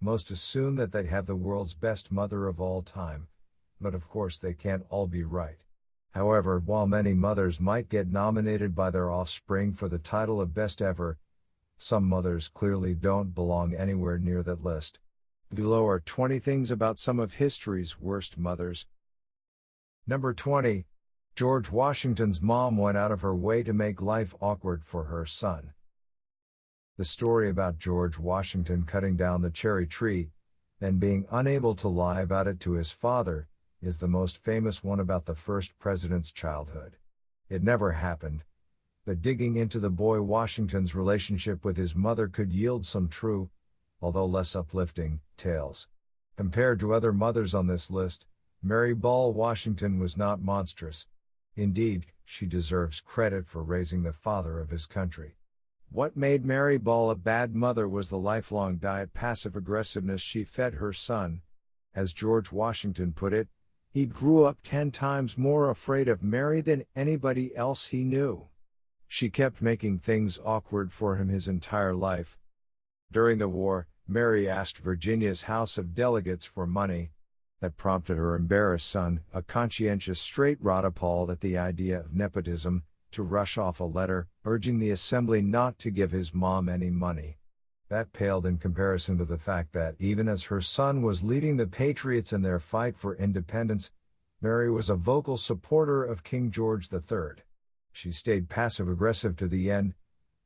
Most assume that they have the world's best mother of all time, but of course they can't all be right. However, while many mothers might get nominated by their offspring for the title of best ever, some mothers clearly don't belong anywhere near that list. Below are 20 things about some of history's worst mothers. Number 20. George Washington's mom went out of her way to make life awkward for her son. The story about George Washington cutting down the cherry tree, and being unable to lie about it to his father, is the most famous one about the first president's childhood. It never happened, but digging into the boy Washington's relationship with his mother could yield some true, although less uplifting, tales. Compared to other mothers on this list, Mary Ball Washington was not monstrous. Indeed, she deserves credit for raising the father of his country. What made Mary Ball a bad mother was the lifelong diet passive-aggressiveness she fed her son. As George Washington put it, he grew up 10 times more afraid of Mary than anybody else he knew. She kept making things awkward for him his entire life. During the war, Mary asked Virginia's House of Delegates for money. That prompted her embarrassed son, a conscientious straight-rod appalled at the idea of nepotism, to rush off a letter, urging the assembly not to give his mom any money. That paled in comparison to the fact that, even as her son was leading the Patriots in their fight for independence, Mary was a vocal supporter of King George III. She stayed passive-aggressive to the end.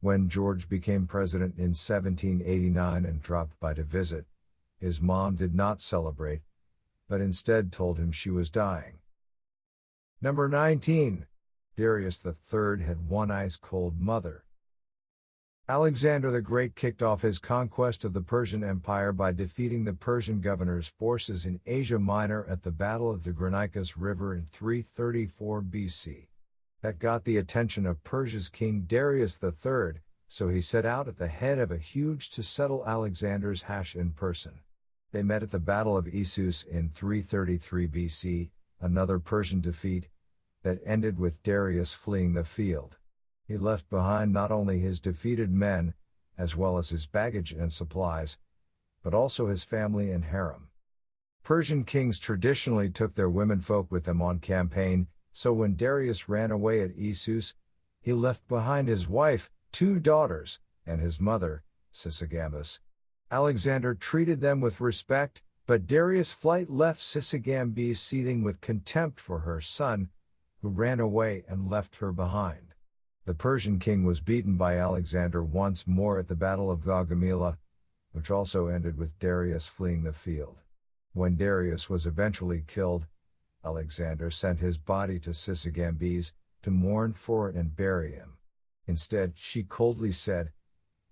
When George became president in 1789 and dropped by to visit, his mom did not celebrate, but instead told him she was dying. Number 19. Darius the Third had one ice-cold mother. Alexander the Great kicked off his conquest of the Persian Empire by defeating the Persian governor's forces in Asia Minor at the Battle of the Granicus River in 334 BC. That got the attention of Persia's king Darius the Third, so he set out at the head of a huge to settle Alexander's hash in person. They met at the Battle of Issus in 333 BC, another Persian defeat, that ended with Darius fleeing the field. He left behind not only his defeated men, as well as his baggage and supplies, but also his family and harem. Persian kings traditionally took their womenfolk with them on campaign, so when Darius ran away at Issus, he left behind his wife, 2 daughters, and his mother, Sisygambis. Alexander treated them with respect, but Darius' flight left Sisygambis seething with contempt for her son, who ran away and left her behind. The Persian king was beaten by Alexander once more at the Battle of Gaugamela, which also ended with Darius fleeing the field. When Darius was eventually killed, Alexander sent his body to Sisygambis to mourn for it and bury him. Instead, she coldly said,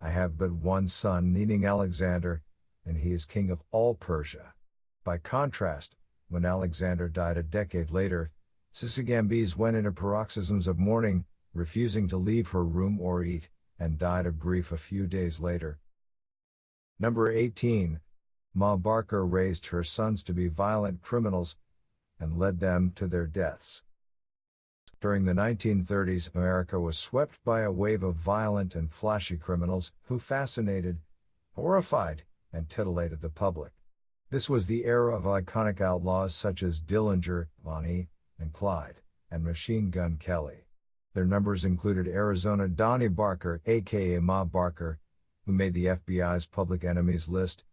"I have but one son," meaning Alexander, and he is king of all Persia. By contrast, when Alexander died a decade later, Sisygambis went into paroxysms of mourning, refusing to leave her room or eat, and died of grief a few days later. Number 18. Ma Barker raised her sons to be violent criminals, and led them to their deaths. During the 1930s, America was swept by a wave of violent and flashy criminals who fascinated, horrified, and titillated the public. This was the era of iconic outlaws such as Dillinger, Bonnie, and Clyde, and Machine Gun Kelly. Their numbers included Arizona Donnie Barker, aka Ma Barker, who made the FBI's public enemies list,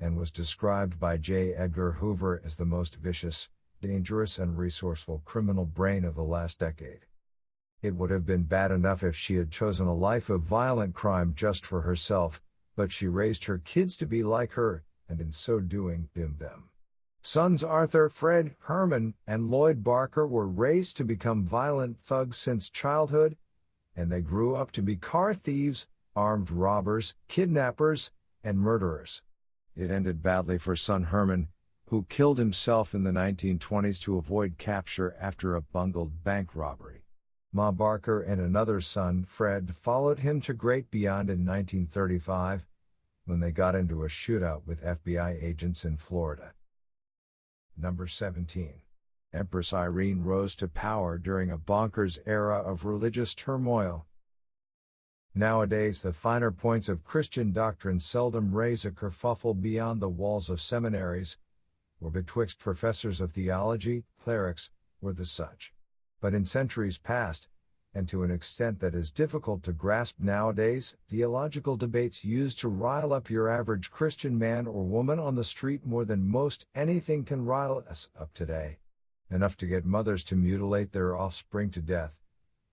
and was described by J. Edgar Hoover as the most vicious, dangerous and resourceful criminal brain of the last decade. It would have been bad enough if she had chosen a life of violent crime just for herself, but she raised her kids to be like her, and in so doing, doomed them. Sons Arthur, Fred, Herman, and Lloyd Barker were raised to become violent thugs since childhood, and they grew up to be car thieves, armed robbers, kidnappers, and murderers. It ended badly for son Herman, who killed himself in the 1920s to avoid capture after a bungled bank robbery. Ma Barker and another son, Fred, followed him to Great Beyond in 1935, when they got into a shootout with FBI agents in Florida. Number 17. Empress Irene rose to power during a bonkers era of religious turmoil. Nowadays, the finer points of Christian doctrine seldom raise a kerfuffle beyond the walls of seminaries, or betwixt professors of theology, clerics, or the such. But in centuries past, and to an extent that is difficult to grasp nowadays, theological debates used to rile up your average Christian man or woman on the street more than most anything can rile us up today. Enough to get mothers to mutilate their offspring to death,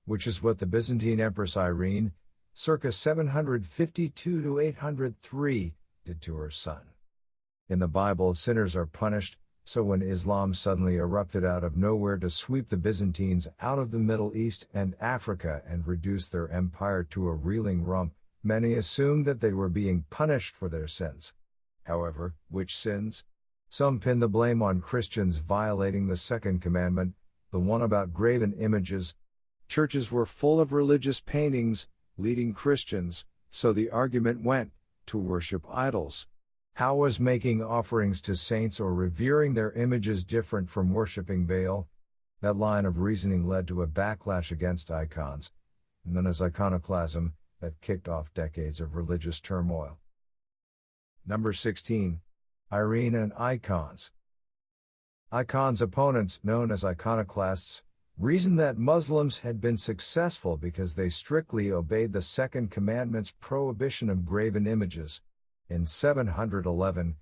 which is what the Byzantine Empress Irene, circa 752 to 803, did to her son. In the Bible, sinners are punished, so when Islam suddenly erupted out of nowhere to sweep the Byzantines out of the Middle East and Africa and reduce their empire to a reeling rump, many assumed that they were being punished for their sins. However, which sins? Some pin the blame on Christians violating the second commandment, the one about graven images. Churches were full of religious paintings, leading Christians, so the argument went, to worship idols. How was making offerings to saints or revering their images different from worshipping Baal? That line of reasoning led to a backlash against icons, known as iconoclasm, that kicked off decades of religious turmoil. Number 16. Irene and Icons. Icons' opponents, known as iconoclasts, reasoned that Muslims had been successful because they strictly obeyed the second commandment's prohibition of graven images. In 711,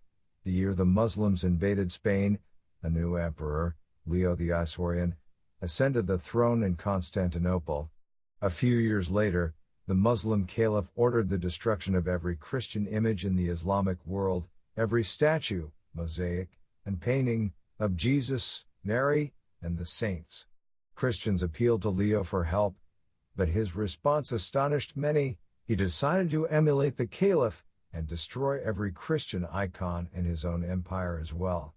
the year the Muslims invaded Spain, a new emperor, Leo the Isaurian, ascended the throne in Constantinople. A few years later, the Muslim caliph ordered the destruction of every Christian image in the Islamic world, every statue, mosaic, and painting of Jesus, Mary, and the saints. Christians appealed to Leo for help, but his response astonished many. He decided to emulate the caliph and destroy every Christian icon in his own empire as well.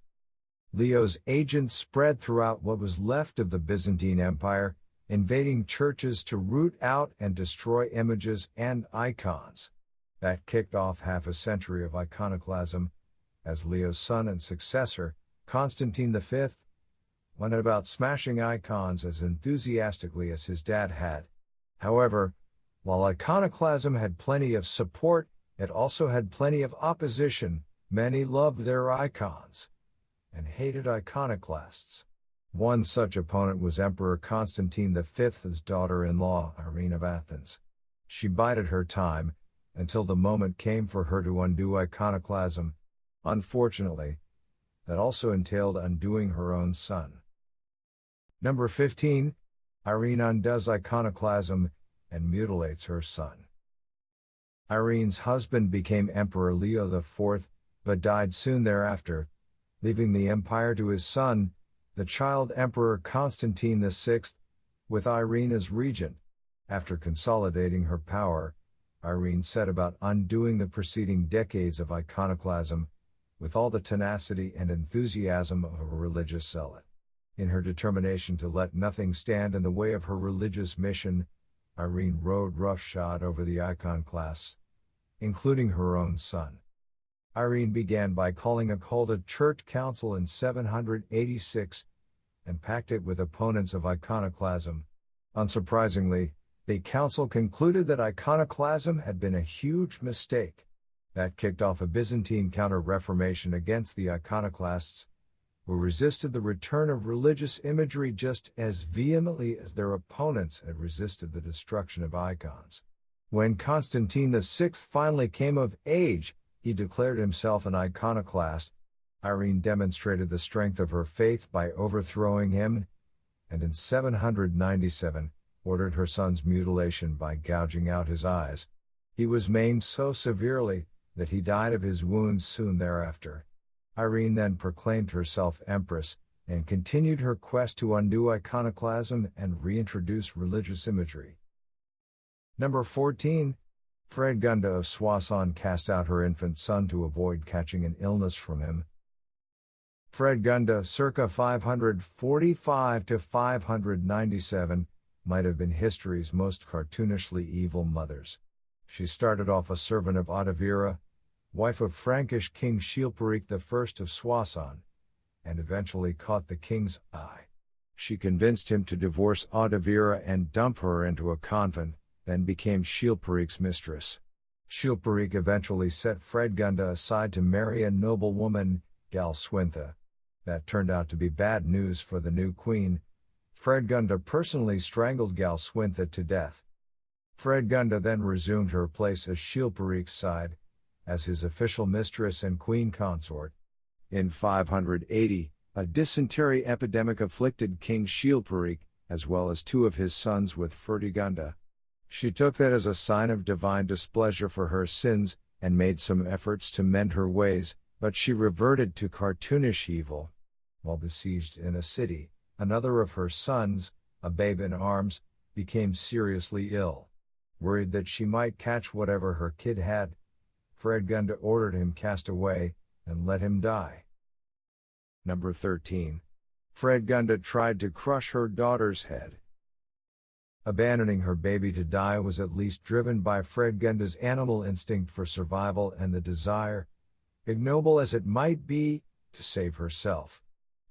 Leo's agents spread throughout what was left of the Byzantine Empire, invading churches to root out and destroy images and icons. That kicked off half a century of iconoclasm, as Leo's son and successor, Constantine V, went about smashing icons as enthusiastically as his dad had. However, while iconoclasm had plenty of support, it also had plenty of opposition. Many loved their icons and hated iconoclasts. One such opponent was Emperor Constantine V's daughter-in-law, Irene of Athens. She bided her time, until the moment came for her to undo iconoclasm. Unfortunately, that also entailed undoing her own son. Number 15. Irene undoes iconoclasm and mutilates her son. Irene's husband became Emperor Leo IV, but died soon thereafter, leaving the empire to his son, the child Emperor Constantine VI, with Irene as regent. After consolidating her power, Irene set about undoing the preceding decades of iconoclasm, with all the tenacity and enthusiasm of a religious zealot. In her determination to let nothing stand in the way of her religious mission, Irene rode roughshod over the iconoclasts, including her own son. Irene began by calling a church council in 786, and packed it with opponents of iconoclasm. Unsurprisingly, the council concluded that iconoclasm had been a huge mistake. That kicked off a Byzantine counter-reformation against the iconoclasts, who resisted the return of religious imagery just as vehemently as their opponents had resisted the destruction of icons. When Constantine VI finally came of age, he declared himself an iconoclast. Irene demonstrated the strength of her faith by overthrowing him, and in 797, ordered her son's mutilation by gouging out his eyes. He was maimed so severely that he died of his wounds soon thereafter. Irene then proclaimed herself empress, and continued her quest to undo iconoclasm and reintroduce religious imagery. Number 14. Fredegunda of Soissons cast out her infant son to avoid catching an illness from him. Fredegunda, circa 545 to 597, might have been history's most cartoonishly evil mothers. She started off a servant of Audovera, wife of Frankish King Chilperic I of Soissons, and eventually caught the king's eye. She convinced him to divorce Audovera and dump her into a convent, then became Chilperic's mistress. Chilperic eventually set Fredegunda aside to marry a noblewoman, Galswintha. That turned out to be bad news for the new queen. Fredegunda personally strangled Galswintha to death. Fredegunda then resumed her place as Chilperic's side, as his official mistress and queen consort. In 580, a dysentery epidemic afflicted King Chilperic, as well as two of his sons with Fredegunda. She took that as a sign of divine displeasure for her sins, and made some efforts to mend her ways, but she reverted to cartoonish evil. While besieged in a city, another of her sons, a babe in arms, became seriously ill. Worried that she might catch whatever her kid had, Fredegunda ordered him cast away, and let him die. Number 13. Fredegunda tried to crush her daughter's head. Abandoning her baby to die was at least driven by Fredegunda's animal instinct for survival and the desire, ignoble as it might be, to save herself.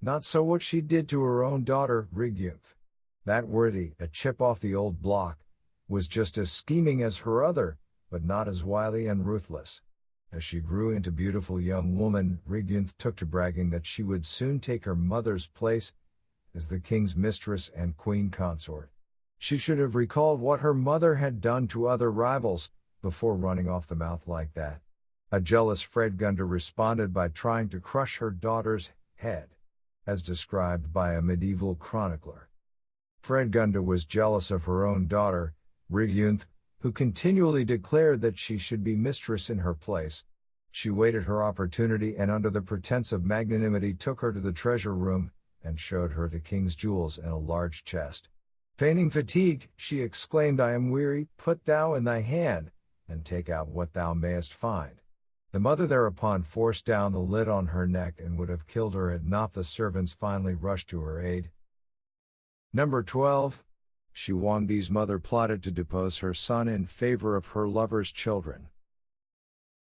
Not so what she did to her own daughter, Rigyunth. That worthy, a chip off the old block, was just as scheming as her other, but not as wily and ruthless. As she grew into beautiful young woman, Rigyunth took to bragging that she would soon take her mother's place as the king's mistress and queen consort. She should have recalled what her mother had done to other rivals, before running off the mouth like that. A jealous Fredegunda responded by trying to crush her daughter's head, as described by a medieval chronicler. Fredegunda was jealous of her own daughter, Rigyunth, who continually declared that she should be mistress in her place. She waited her opportunity and under the pretense of magnanimity took her to the treasure room, and showed her the king's jewels and a large chest. Feigning fatigue, she exclaimed, "I am weary, put thou in thy hand, and take out what thou mayest find." The mother thereupon forced down the lid on her neck and would have killed her had not the servants finally rushed to her aid. Number 12. Shiwandi's mother plotted to depose her son in favor of her lover's children.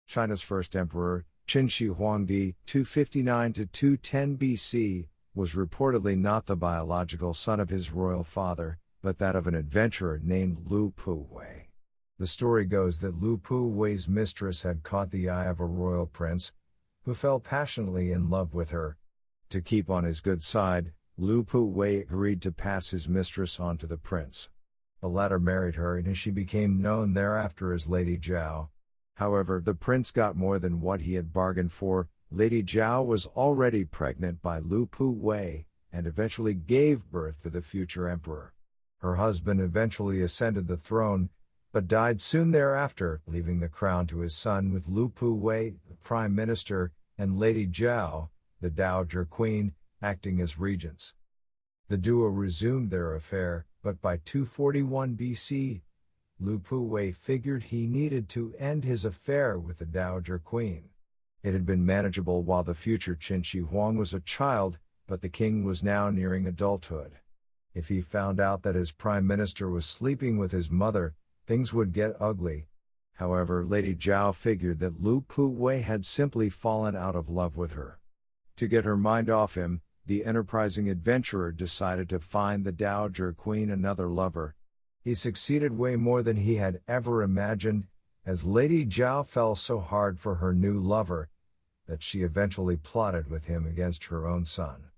China's first emperor, Qin Shi Huangdi, 259–210 BC, was reportedly not the biological son of his royal father, but that of an adventurer named Lu Puwei. The story goes that Lu Puwei's mistress had caught the eye of a royal prince, who fell passionately in love with her. To keep on his good side, Lu Puwei agreed to pass his mistress on to the prince. The latter married her and she became known thereafter as Lady Zhao. However, the prince got more than what he had bargained for. Lady Zhao was already pregnant by Lu Puwei, and eventually gave birth to the future emperor. Her husband eventually ascended the throne, but died soon thereafter, leaving the crown to his son with Lu Puwei, the prime minister, and Lady Zhao, the dowager queen, acting as regents. The duo resumed their affair, but by 241 BC, Lu Puwei figured he needed to end his affair with the dowager queen. It had been manageable while the future Qin Shi Huang was a child, but the king was now nearing adulthood. If he found out that his prime minister was sleeping with his mother, things would get ugly. However, Lady Zhao figured that Lu Puwei had simply fallen out of love with her. To get her mind off him, the enterprising adventurer decided to find the dowager queen another lover. He succeeded way more than he had ever imagined, as Lady Zhao fell so hard for her new lover, that she eventually plotted with him against her own son.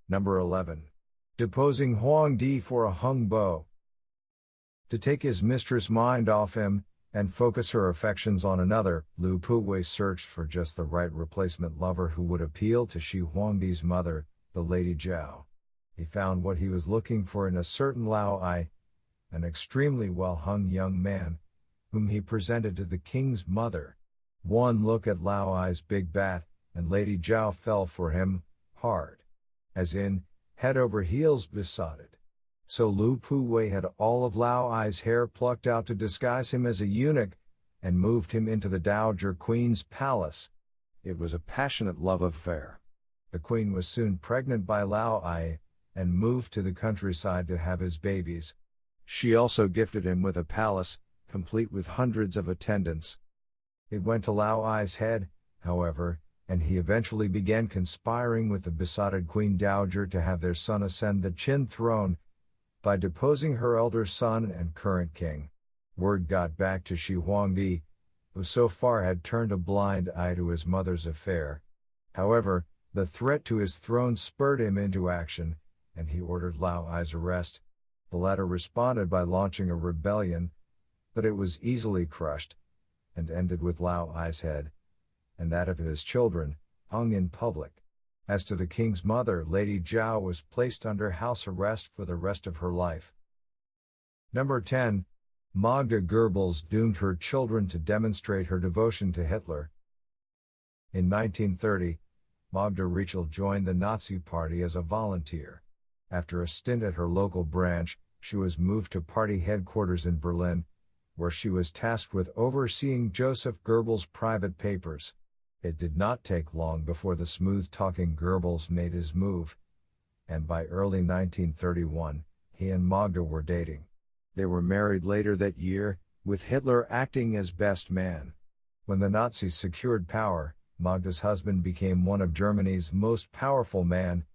Number 11. Deposing Hongdu for a hung bow. To take his mistress' mind off him, and focus her affections on another, Lu Puwei searched for just the right replacement lover who would appeal to Shi Huangdi's mother, the Lady Zhao. He found what he was looking for in a certain Lao Ai, an extremely well-hung young man, whom he presented to the king's mother. One look at Lao Ai's big bat, and Lady Zhao fell for him, hard. As in, head over heels besotted. So Lu Puwei had all of Lao Ai's hair plucked out to disguise him as a eunuch, and moved him into the dowager queen's palace. It was a passionate love affair. The queen was soon pregnant by Lao Ai, and moved to the countryside to have his babies. She also gifted him with a palace, complete with hundreds of attendants. It went to Lao Ai's head, however, and he eventually began conspiring with the besotted Queen Dowager to have their son ascend the Qin throne, by deposing her elder son and current king. Word got back to Shiwan, who so far had turned a blind eye to his mother's affair. However, the threat to his throne spurred him into action, and he ordered Lao Ai's arrest. The latter responded by launching a rebellion, but it was easily crushed, and ended with Lao Ai's head, and that of his children, hung in public. As to the king's mother, Lady Zhao was placed under house arrest for the rest of her life. Number 10. Magda de Gurbles doomed her children to demonstrate her devotion to Hitler. In 1930, Magda Rachel joined the Nazi Party as a volunteer. After a stint at her local branch, she was moved to party headquarters in Berlin, where she was tasked with overseeing Joseph Goebbels' private papers. It did not take long before the smooth-talking Goebbels made his move, and by early 1931, he and Magda were dating. They were married later that year, with Hitler acting as best man. When the Nazis secured power, Magda's husband became one of Germany's most powerful men,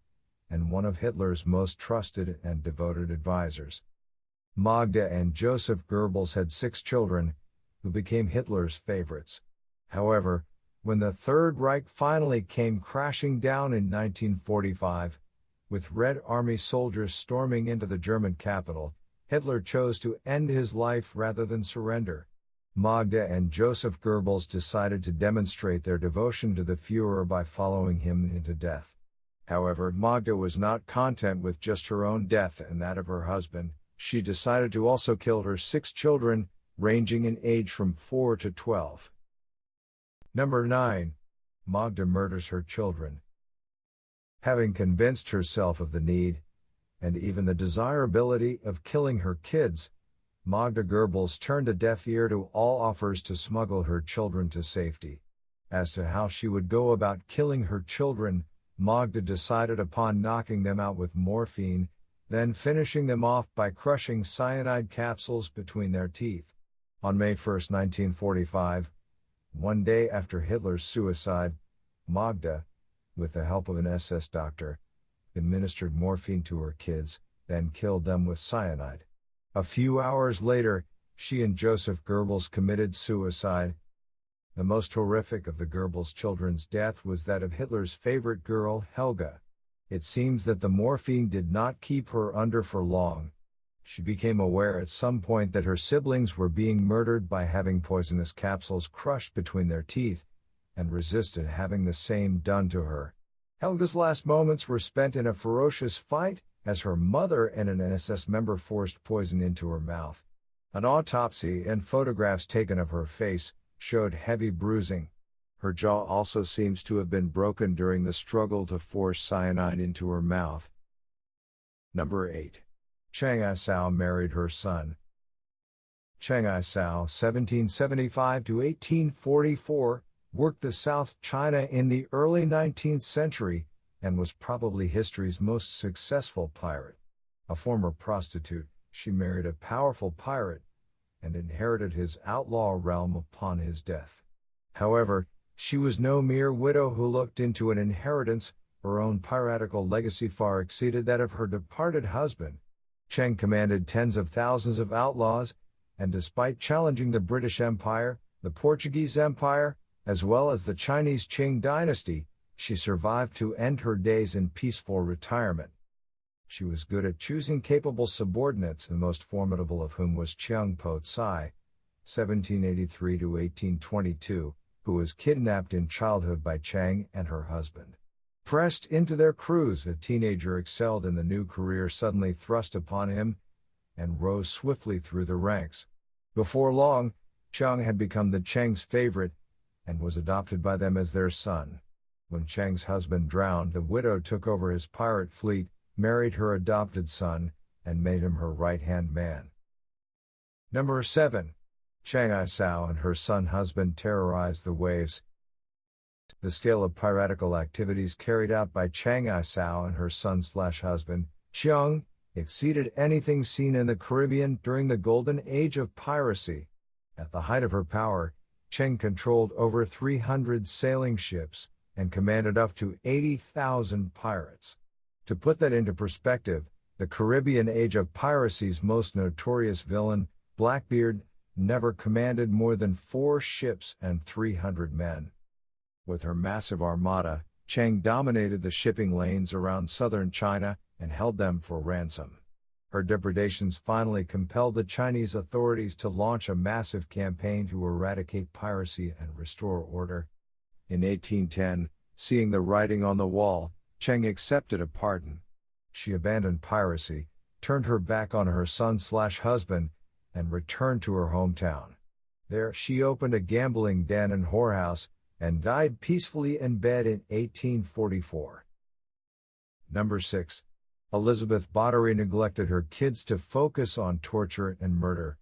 and one of Hitler's most trusted and devoted advisors. Magda and Joseph Goebbels had 6 children, who became Hitler's favorites. However, when the Third Reich finally came crashing down in 1945, with Red Army soldiers storming into the German capital, Hitler chose to end his life rather than surrender. Magda and Joseph Goebbels decided to demonstrate their devotion to the Führer by following him into death. However, Magda was not content with just her own death and that of her husband. She decided to also kill her 6 children, ranging in age from 4 to 12. Number 9. Magda murders her children. Having convinced herself of the need, and even the desirability of killing her kids, Magda Goebbels turned a deaf ear to all offers to smuggle her children to safety. As to how she would go about killing her children, Magda decided upon knocking them out with morphine, then finishing them off by crushing cyanide capsules between their teeth. On May 1, 1945, one day after Hitler's suicide, Magda, with the help of an SS doctor, administered morphine to her kids, then killed them with cyanide. A few hours later, she and Joseph Goebbels committed suicide. The most horrific of the Goebbels children's death was that of Hitler's favorite girl, Helga. It seems that the morphine did not keep her under for long. She became aware at some point that her siblings were being murdered by having poisonous capsules crushed between their teeth, and resisted having the same done to her. Helga's last moments were spent in a ferocious fight, as her mother and an SS member forced poison into her mouth. An autopsy and photographs taken of her face showed heavy bruising. Her jaw also seems to have been broken during the struggle to force cyanide into her mouth. Number 8. Chang Isao married her son. Chang Isao, 1775–1844, worked the South China in the early 19th century, and was probably history's most successful pirate. A former prostitute, she married a powerful pirate, and inherited his outlaw realm upon his death. However, she was no mere widow who looked into an inheritance. Her own piratical legacy far exceeded that of her departed husband. Chang commanded tens of thousands of outlaws, and despite challenging the British Empire, the Portuguese Empire, as well as the Chinese Qing dynasty, she survived to end her days in peaceful retirement. She was good at choosing capable subordinates, the most formidable of whom was Cheung Po Tsai, 1783–1822, who was kidnapped in childhood by Chang and her husband. Pressed into their crews, a teenager excelled in the new career suddenly thrust upon him, and rose swiftly through the ranks. Before long, Chang had become the Chang's favorite, and was adopted by them as their son. When Chang's husband drowned, the widow took over his pirate fleet, married her adopted son, and made him her right-hand man. Number 7. Chang Isao and her son-husband terrorized the waves. The scale of piratical activities carried out by Chang Isao and her son/husband, Cheung, exceeded anything seen in the Caribbean during the golden age of piracy. At the height of her power, Cheng controlled over 300 sailing ships, and commanded up to 80,000 pirates. To put that into perspective, The Caribbean age of piracy's most notorious villain, Blackbeard, never commanded more than 4 ships and 300 men. With her massive armada, Chang dominated the shipping lanes around southern China and held them for ransom. Her depredations finally compelled the Chinese authorities to launch a massive campaign to eradicate piracy and restore order. In 1810, seeing the writing on the wall, Chang accepted a pardon. She abandoned piracy, turned her back on her son/husband, and returned to her hometown. There, she opened a gambling den and whorehouse, and died peacefully in bed in 1844. Number 6. Elizabeth Báthory neglected her kids to focus on torture and murder.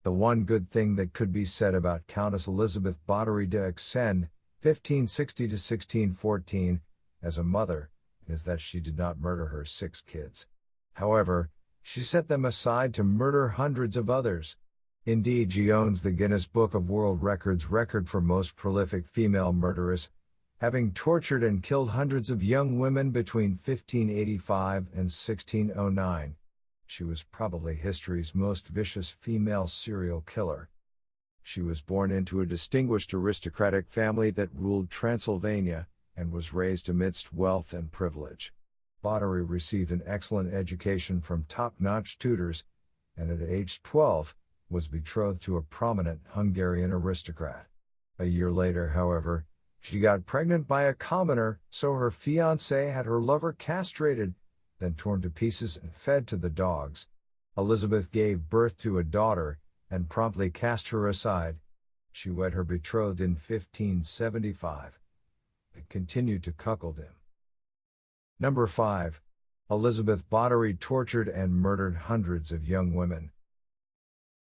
The one good thing that could be said about Countess Elizabeth Báthory de Gurbles, 1560–1614, as a mother, is that she did not murder her 6 kids. However, she set them aside to murder hundreds of others. Indeed, she owns the Guinness Book of World Records record for most prolific female murderess, having tortured and killed hundreds of young women between 1585 and 1609. She was probably history's most vicious female serial killer. She was born into a distinguished aristocratic family that ruled Transylvania, and was raised amidst wealth and privilege. Báthory received an excellent education from top-notch tutors, and at age 12, was betrothed to a prominent Hungarian aristocrat. A year later, however, she got pregnant by a commoner, so her fiancé had her lover castrated, then torn to pieces and fed to the dogs. Elizabeth gave birth to a daughter, and promptly cast her aside. She wed her betrothed in 1575. It continued to cuckold him. Number 5. Elizabeth Báthory tortured and murdered hundreds of young women.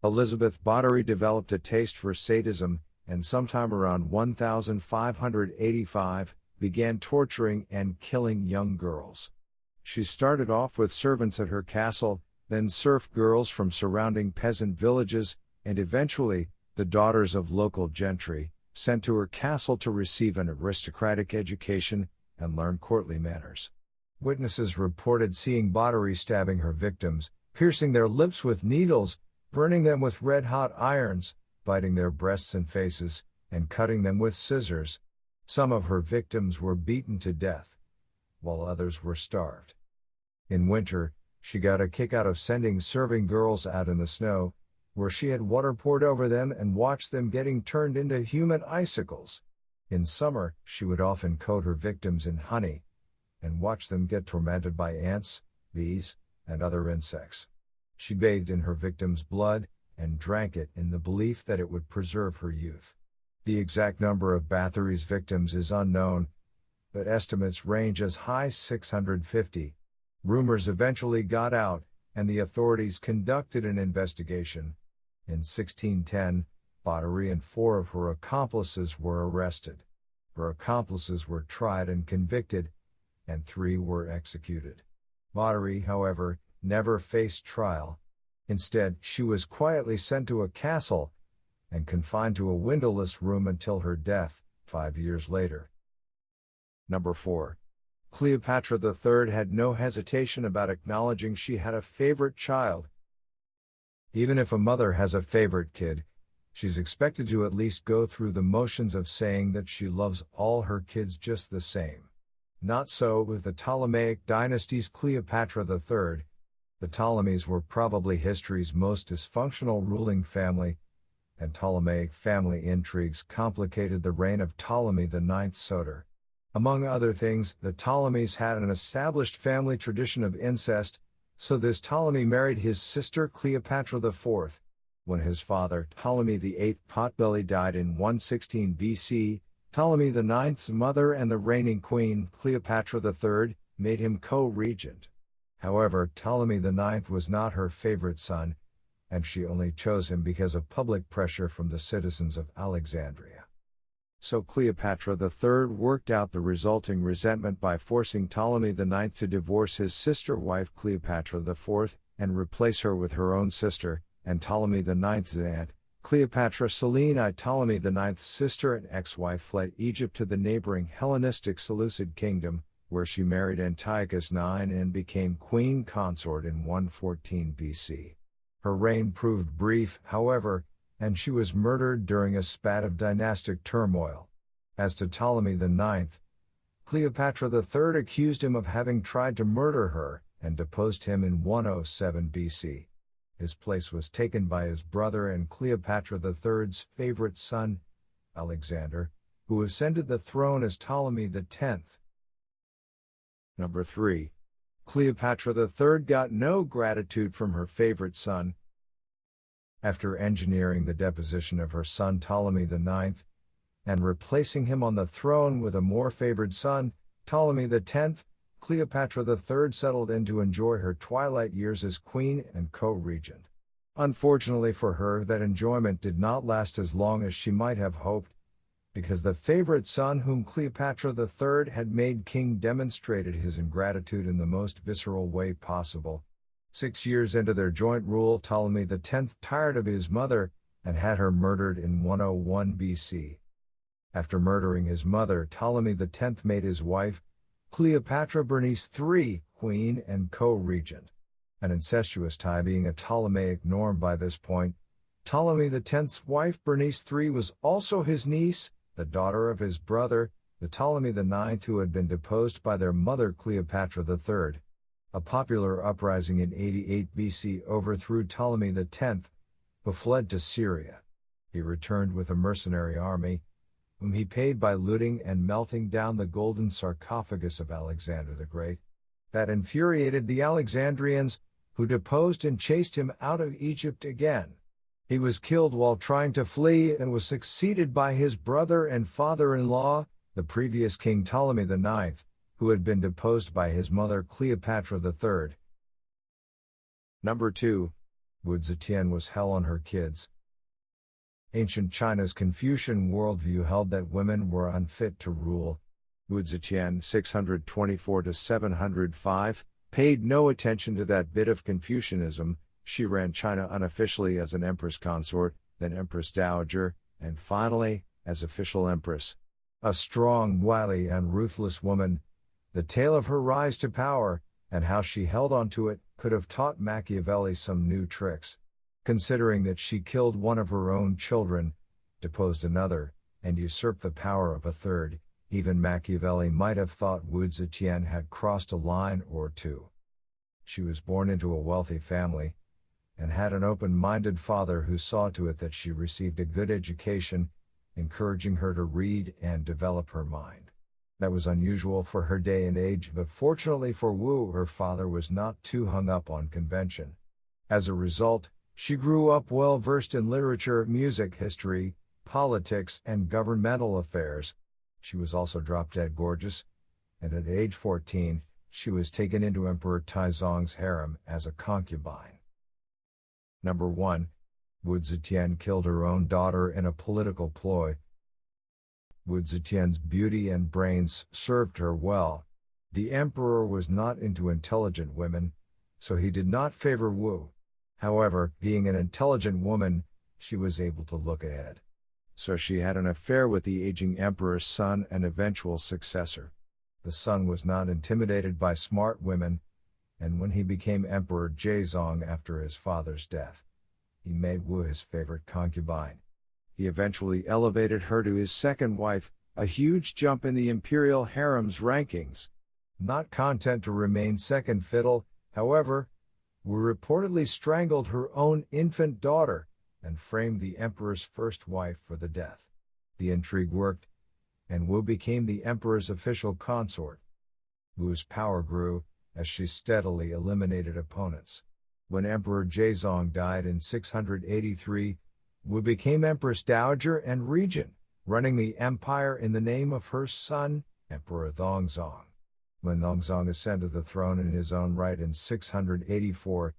Elizabeth Báthory developed a taste for sadism, and sometime around 1585, began torturing and killing young girls. She started off with servants at her castle, then serf girls from surrounding peasant villages, and eventually, the daughters of local gentry, sent to her castle to receive an aristocratic education and learn courtly manners. Witnesses reported seeing Báthory stabbing her victims, piercing their lips with needles, burning them with red-hot irons, biting their breasts and faces, and cutting them with scissors. Some of her victims were beaten to death, while others were starved. In winter, she got a kick out of sending serving girls out in the snow, where she had water poured over them and watched them getting turned into human icicles. In summer, she would often coat her victims in honey, and watch them get tormented by ants, bees, and other insects. She bathed in her victims' blood, and drank it in the belief that it would preserve her youth. The exact number of Báthory's victims is unknown, but estimates range as high as 650. Rumors eventually got out, and the authorities conducted an investigation. In 1610, Báthory and 4 of her accomplices were arrested. Her accomplices were tried and convicted, and 3 were executed. Báthory, however, never faced trial. Instead, she was quietly sent to a castle and confined to a windowless room until her death, 5 years later. Number 4. Cleopatra the Third had no hesitation about acknowledging she had a favorite child. Even if a mother has a favorite kid, she's expected to at least go through the motions of saying that she loves all her kids just the same. Not so with the Ptolemaic dynasty's Cleopatra the Third. The Ptolemies were probably history's most dysfunctional ruling family, and Ptolemaic family intrigues complicated the reign of Ptolemy IX Soter. Among other things, the Ptolemies had an established family tradition of incest, so this Ptolemy married his sister Cleopatra IV. When his father, Ptolemy VIII Potbelly, died in 116 BC, Ptolemy IX's mother and the reigning queen, Cleopatra III, made him co-regent. However, Ptolemy IX was not her favorite son, and she only chose him because of public pressure from the citizens of Alexandria. So Cleopatra III worked out the resulting resentment by forcing Ptolemy IX to divorce his sister wife Cleopatra IV, and replace her with her own sister, and Ptolemy IX's aunt, Cleopatra Selene I. Ptolemy IX's sister and ex-wife fled Egypt to the neighboring Hellenistic Seleucid kingdom, where she married Antiochus IX and became queen consort in 114 BC. Her reign proved brief, however, and she was murdered during a spat of dynastic turmoil. As to Ptolemy IX, Cleopatra III accused him of having tried to murder her, and deposed him in 107 BC. His place was taken by his brother and Cleopatra III's favorite son, Alexander, who ascended the throne as Ptolemy X. Number 3. Cleopatra III got no gratitude from her favorite son. After engineering the deposition of her son Ptolemy IX, and replacing him on the throne with a more favored son, Ptolemy X, Cleopatra III settled in to enjoy her twilight years as queen and co-regent. Unfortunately for her, that enjoyment did not last as long as she might have hoped, because the favorite son whom Cleopatra III had made king demonstrated his ingratitude in the most visceral way possible. 6 years into their joint rule, Ptolemy X tired of his mother, and had her murdered in 101 BC. After murdering his mother, Ptolemy X made his wife, Cleopatra Berenice III, queen and co-regent. An incestuous tie being a Ptolemaic norm by this point, Ptolemy X's wife Berenice III was also his niece, the daughter of his brother, the Ptolemy IX, who had been deposed by their mother Cleopatra III. A popular uprising in 88 BC overthrew Ptolemy X, who fled to Syria. He returned with a mercenary army, whom he paid by looting and melting down the golden sarcophagus of Alexander the Great. That infuriated the Alexandrians, who deposed and chased him out of Egypt again. He was killed while trying to flee and was succeeded by his brother and father-in-law, the previous king Ptolemy IX, who had been deposed by his mother Cleopatra III. Number 2. Wu Zetian was hell on her kids. Ancient China's Confucian worldview held that women were unfit to rule. Wu Zetian 624-705 paid no attention to that bit of Confucianism. She ran China unofficially as an empress consort, then empress dowager, and finally, as official empress. A strong, wily, and ruthless woman, the tale of her rise to power, and how she held on to it, could have taught Machiavelli some new tricks. Considering that she killed one of her own children, deposed another, and usurped the power of a third, even Machiavelli might have thought Wu Zetian had crossed a line or two. She was born into a wealthy family, and had an open-minded father who saw to it that she received a good education, encouraging her to read and develop her mind. That was unusual for her day and age, but fortunately for Wu, her father was not too hung up on convention. As a result, she grew up well versed in literature, music, history, politics, and governmental affairs. She was also drop-dead gorgeous, and at age 14, she was taken into Emperor Taizong's harem as a concubine. Number 1. Wu Zetian killed her own daughter in a political ploy. Wu Zetian's beauty and brains served her well. The emperor was not into intelligent women, so he did not favor Wu. However, being an intelligent woman, she was able to look ahead. So she had an affair with the aging emperor's son and eventual successor. The son was not intimidated by smart women, and when he became Emperor Jaezong after his father's death, he made Wu his favorite concubine. He eventually elevated her to his second wife, a huge jump in the imperial harem's rankings. Not content to remain second fiddle, however, Wu reportedly strangled her own infant daughter, and framed the emperor's first wife for the death. The intrigue worked, and Wu became the emperor's official consort. Wu's power grew, as she steadily eliminated opponents. When Emperor Jaezong died in 683, Wu became Empress Dowager and Regent, running the empire in the name of her son, Emperor Dongzong. When Dongzong ascended the throne in his own right in 684,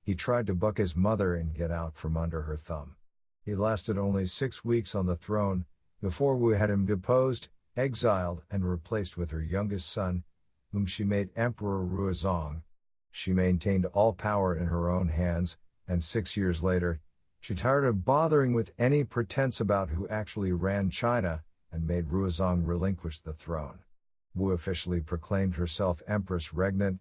he tried to buck his mother and get out from under her thumb. He lasted only 6 weeks on the throne, before Wu had him deposed, exiled, and replaced with her youngest son, whom she made Emperor Ruozong. She maintained all power in her own hands, and 6 years later, she tired of bothering with any pretense about who actually ran China, and made Ruozong relinquish the throne. Wu officially proclaimed herself Empress Regnant,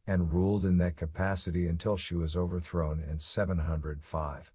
and ruled in that capacity until she was overthrown in 705.